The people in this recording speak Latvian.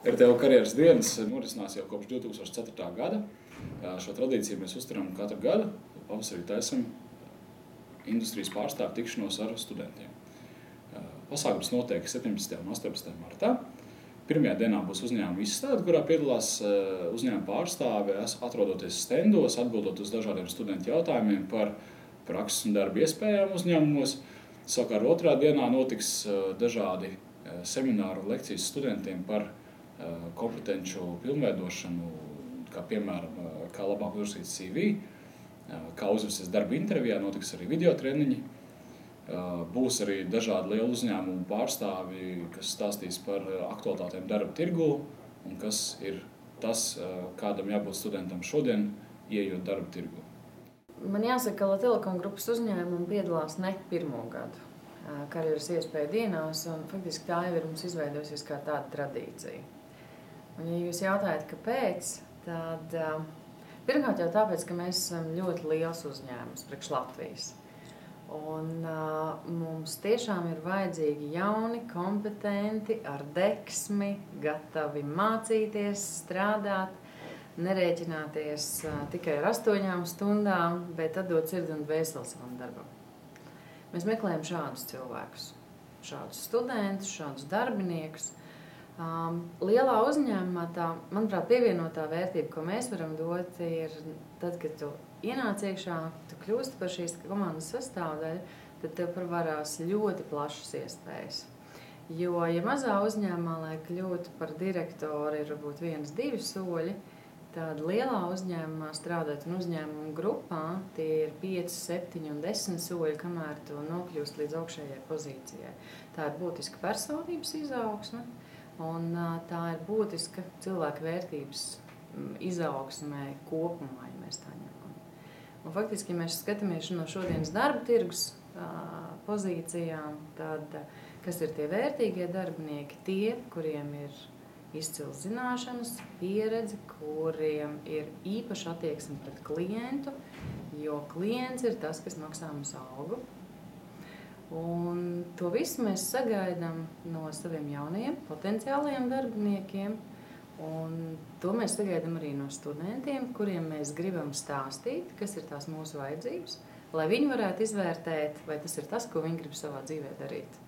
RTO karjeras dienas norisinās jau kopš 2004. gada. Šo tradīciju mēs uzturam katru gadu. Pavasarī taisam industrijas pārstāvju tikšanos ar studentiem. Pasākums notiek 17. un 18. martā. Pirmajā dienā būs uzņēmuma izstāde, kurā piedalās uzņēmuma pārstāve, atrodoties stendos, atbildot uz dažādiem studentu jautājumiem par prakses un darba iespējām uzņēmumos. Savukārt otrā dienā notiks dažādi semināru un lekcijas studentiem par kompetenču pilnveidošanu, kā piemēram, kā labāk uzrakstīt CV, kā uzvesties darba intervijā, notiks arī video treniņi. Būs arī dažādi lielu uzņēmumu pārstāvi, kas stāstīs par aktualitātēm darba tirgū un kas ir tas, kādam jābūt studentam šodien, ieejot darba tirgū. Man jāsaka, ka Telekom grupas uzņēmumi piedalās ne pirmo gadu karjeras iespēju dienās, un faktiski tā jau ir mums izveidojusies kā tāda tradīcija. Un, ja jūs jautājat, kāpēc, tad pirmkārt jau tāpēc, ka mēs esam ļoti liels uzņēmums priekš Latvijas. Un mums tiešām ir vajadzīgi jauni, kompetenti, ar deksmi, gatavi mācīties, strādāt, nerēķināties tikai ar 8 stundām, bet atdot sirdi un dvēseli savam darbam. Mēs meklējam šādus cilvēkus, šādus studentus, šādus darbiniekus. Lielā uzņēmumā tā, manuprāt, pievienotā vērtība, ko mēs varam dot, ir tad, kad tu ienāc iekšā, tu kļūsti par šīs komandas sastāvdaļu, tad tev parvarās ļoti plašas iespējas. Jo, ja mazā uzņēmumā, lai kļūtu par direktoru, ir varbūt 1-2 soļi, tad lielā uzņēmumā strādāt un uzņēmumu grupā tie ir 5, 7 un 10 soļi, kamēr tu nokļūst līdz augšējai pozīcijai. Tā ir būtiska personības izaugsme, un tā ir būtiska cilvēka vērtības izaugsmē kopumā, ja mēs tā ņemam. Un faktiski, ja mēs skatāmies no šodienas darba tirgus pozīcijām, tad kas ir tie vērtīgie darbinieki? Tie, kuriem ir izcils zināšanas, pieredze, kuriem ir īpaša attieksme pret klientu, jo klients ir tas, kas maksā mums algu. Un to visu mēs sagaidām no saviem jaunajiem, potenciālajiem darbiniekiem, un to mēs sagaidām arī no studentiem, kuriem mēs gribam stāstīt, kas ir tās mūsu vajadzības, lai viņi varētu izvērtēt, vai tas ir tas, ko viņi grib savā dzīvē darīt.